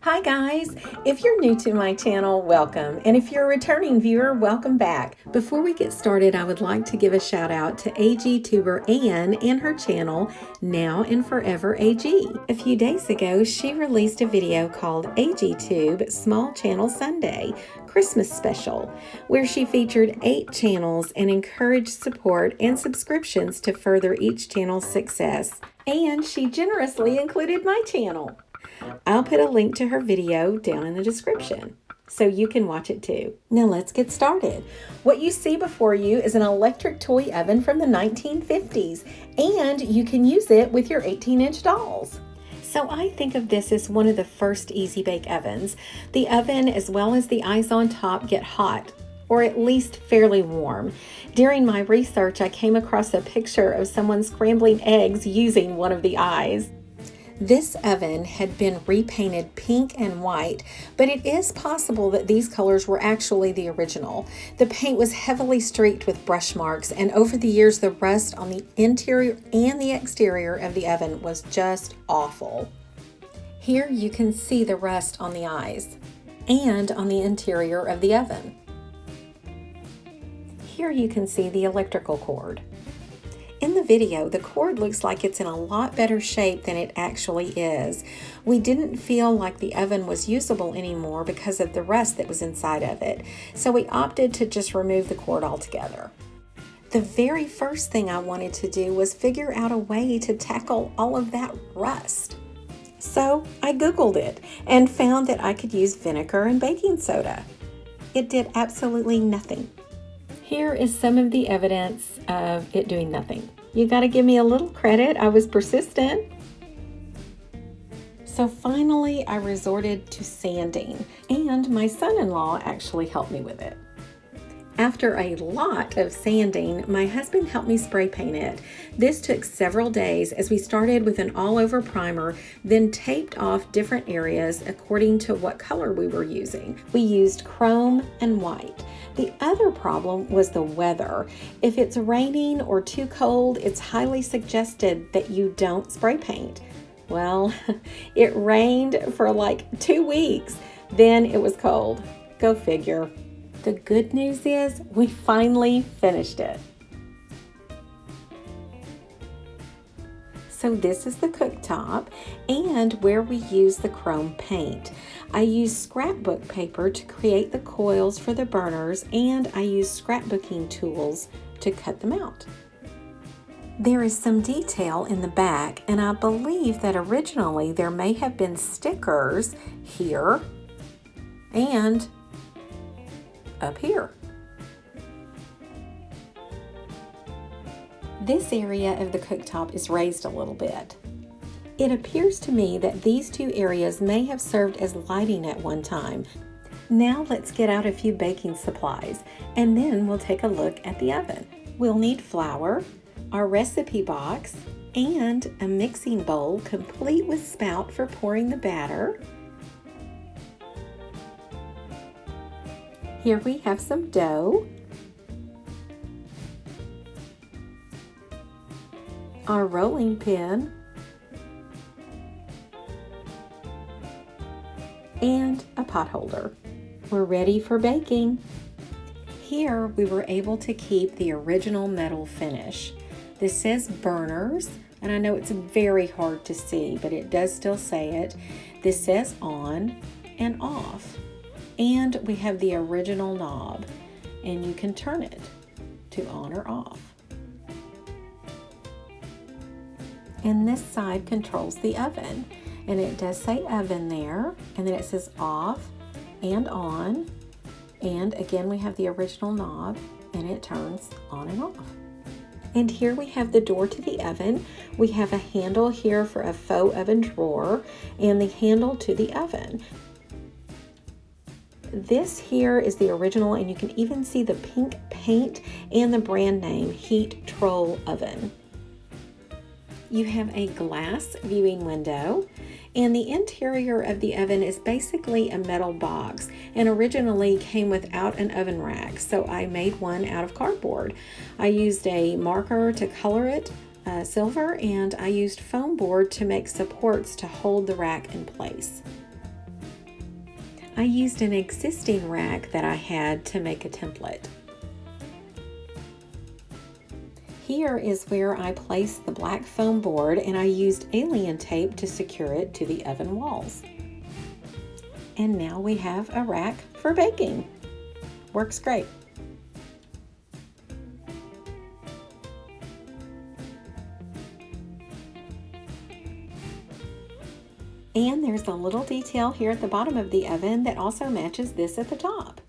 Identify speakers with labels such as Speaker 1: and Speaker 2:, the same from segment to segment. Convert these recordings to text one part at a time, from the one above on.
Speaker 1: Hi guys! If you're new to my channel, welcome. And if you're a returning viewer, welcome back. Before we get started, I would like to give a shout out to AGtuber Anne and her channel, Now and Forever AG. A few days ago, she released a video called AGtube Small Channel Sunday Christmas Special, where she featured 8 channels and encouraged support and subscriptions to further each channel's success. And she generously included my channel. I'll put a link to her video down in the description so you can watch it too. Now let's get started. What you see before you is an electric toy oven from the 1950s, and you can use it with your 18-inch dolls. So I think of this as one of the first easy bake ovens. The oven as well as the eyes on top get hot, or at least fairly warm. During my research, I came across a picture of someone scrambling eggs using one of the eyes. This oven had been repainted pink and white, but it is possible that these colors were actually the original. The paint was heavily streaked with brush marks, and over the years the rust on the interior and the exterior of the oven was just awful. Here you can see the rust on the eyes and on the interior of the oven. Here you can see the electrical cord. In the video, the cord looks like it's in a lot better shape than it actually is. We didn't feel like the oven was usable anymore because of the rust that was inside of it, so we opted to just remove the cord altogether. The very first thing I wanted to do was figure out a way to tackle all of that rust. So I Googled it and found that I could use vinegar and baking soda. It did absolutely nothing. Here is some of the evidence of it doing nothing. You got to give me a little credit. I was persistent. So finally, I resorted to sanding, and my son-in-law actually helped me with it. After a lot of sanding, my husband helped me spray paint it. This took several days as we started with an all-over primer, then taped off different areas according to what color we were using. We used chrome and white. The other problem was the weather. If it's raining or too cold, it's highly suggested that you don't spray paint. Well, it rained for like 2 weeks, then it was cold. Go figure. The good news is we finally finished it. So this is the cooktop and where we use the chrome paint. I use scrapbook paper to create the coils for the burners, and I use scrapbooking tools to cut them out. There is some detail in the back, and I believe that originally there may have been stickers here and up here. This area of the cooktop is raised a little bit. It appears to me that these 2 areas may have served as lighting at one time. Now let's get out a few baking supplies, and then we'll take a look at the oven. We'll need flour, our recipe box, and a mixing bowl complete with spout for pouring the batter. Here we have some dough, our rolling pin, and a pot holder. We're ready for baking. Here we were able to keep the original metal finish. This says burners, and I know it's very hard to see, but it does still say it. This says on and off. And we have the original knob, and you can turn it to on or off. And this side controls the oven, and it does say oven there, and then it says off and on, and again we have the original knob, and it turns on and off. And here we have the door to the oven. We have a handle here for a faux oven drawer, and the handle to the oven. This here is the original, and you can even see the pink paint and the brand name, Heat Troll Oven. You have a glass viewing window, and the interior of the oven is basically a metal box, and originally came without an oven rack, so I made one out of cardboard. I used a marker to color it silver, and I used foam board to make supports to hold the rack in place. I used an existing rack that I had to make a template. Here is where I placed the black foam board, and I used alien tape to secure it to the oven walls. And now we have a rack for baking. Works great. And there's a little detail here at the bottom of the oven that also matches this at the top.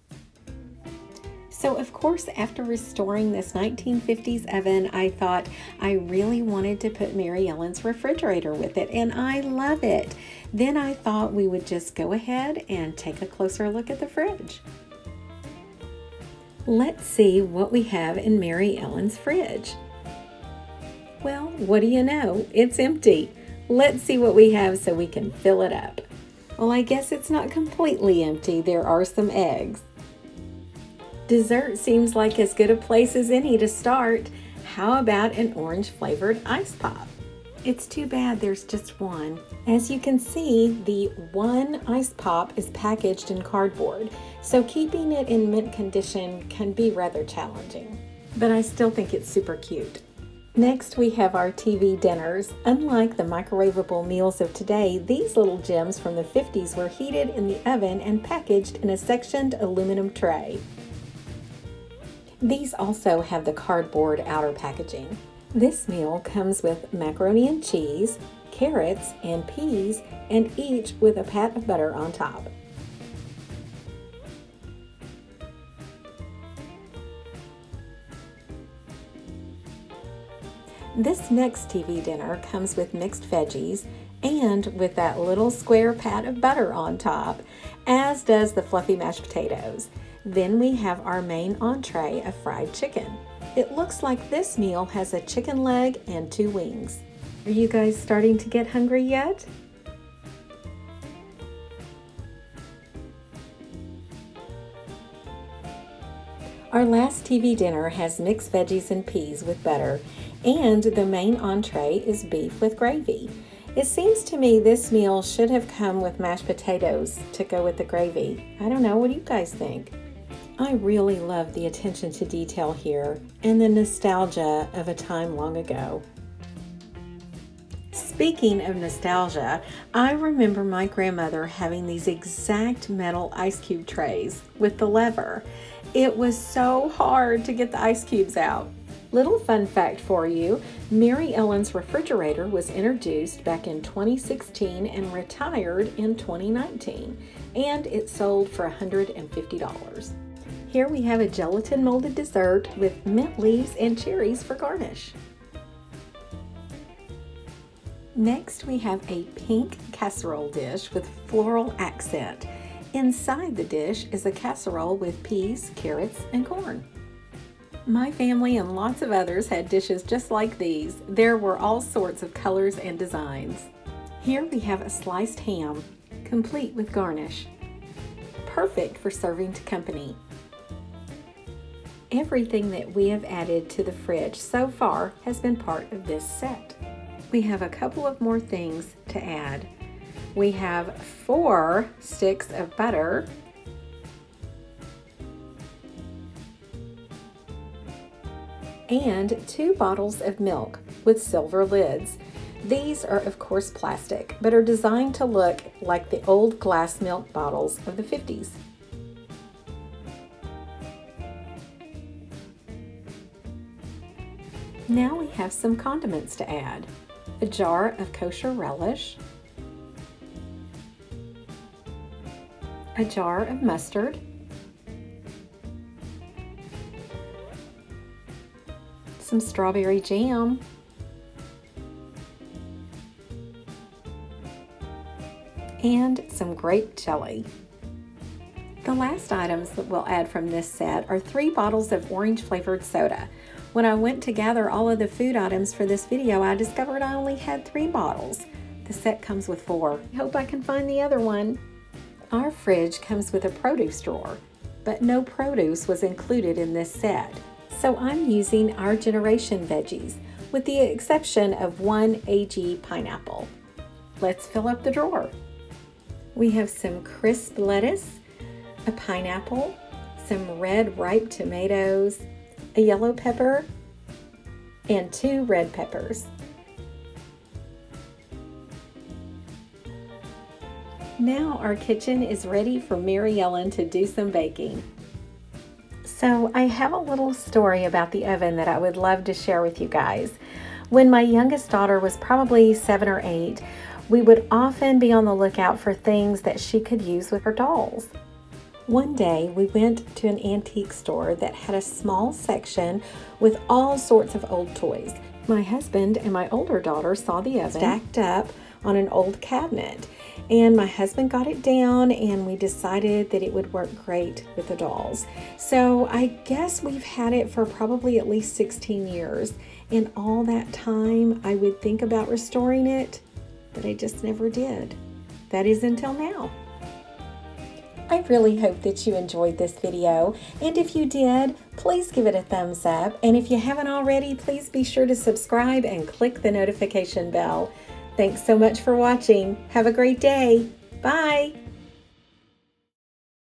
Speaker 1: So of course, after restoring this 1950s oven, I thought I really wanted to put Maryellen's refrigerator with it, and I love it. Then I thought we would just go ahead and take a closer look at the fridge. Let's see what we have in Maryellen's fridge. Well, what do you know? It's empty. Let's see what we have so we can fill it up. Well, I guess it's not completely empty. There are some eggs. Dessert seems like as good a place as any to start. How about an orange flavored ice pop? It's too bad there's just one. As you can see, the one ice pop is packaged in cardboard, so keeping it in mint condition can be rather challenging. But I still think it's super cute. Next, we have our TV dinners. Unlike the microwavable meals of today, these little gems from the 50s were heated in the oven and packaged in a sectioned aluminum tray. These also have the cardboard outer packaging. This meal comes with macaroni and cheese, carrots, and peas, and each with a pat of butter on top. This next TV dinner comes with mixed veggies and with that little square pat of butter on top, as does the fluffy mashed potatoes. Then we have our main entree of fried chicken. It looks like this meal has a chicken leg and 2 wings. Are you guys starting to get hungry yet? Our last TV dinner has mixed veggies and peas with butter, and the main entree is beef with gravy. It seems to me this meal should have come with mashed potatoes to go with the gravy. I don't know, what do you guys think? I really love the attention to detail here and the nostalgia of a time long ago. Speaking of nostalgia, I remember my grandmother having these exact metal ice cube trays with the lever. It was so hard to get the ice cubes out. Little fun fact for you, Maryellen's refrigerator was introduced back in 2016 and retired in 2019, and it sold for $150. Here we have a gelatin molded dessert with mint leaves and cherries for garnish. Next, we have a pink casserole dish with floral accent. Inside the dish is a casserole with peas, carrots, and corn. My family and lots of others had dishes just like these. There were all sorts of colors and designs. Here we have a sliced ham, complete with garnish. Perfect for serving to company. Everything that we have added to the fridge so far has been part of this set. We have a couple of more things to add. We have 4 sticks of butter, and 2 bottles of milk with silver lids. These are of course plastic, but are designed to look like the old glass milk bottles of the 50s. Now we have some condiments to add. A jar of kosher relish, a jar of mustard, some strawberry jam, and some grape jelly. The last items that we'll add from this set are 3 bottles of orange flavored soda. When I went to gather all of the food items for this video, I discovered I only had 3 bottles. The set comes with 4. I hope I can find the other one. Our fridge comes with a produce drawer, but no produce was included in this set. So I'm using our generation veggies, with the exception of 1 AG pineapple. Let's fill up the drawer. We have some crisp lettuce, a pineapple, some red ripe tomatoes, a yellow pepper, and 2 red peppers. Now our kitchen is ready for Maryellen to do some baking. So I have a little story about the oven that I would love to share with you guys. When my youngest daughter was probably 7 or 8, we would often be on the lookout for things that she could use with her dolls. One day we went to an antique store that had a small section with all sorts of old toys. My husband and my older daughter saw the oven stacked up on an old cabinet, and my husband got it down and we decided that it would work great with the dolls. So I guess we've had it for probably at least 16 years. In all that time I would think about restoring it, but I just never did. That is until now. I really hope that you enjoyed this video, and if you did, please give it a thumbs up, and if you haven't already, please be sure to subscribe and click the notification bell. Thanks so much for watching. Have a great day. Bye.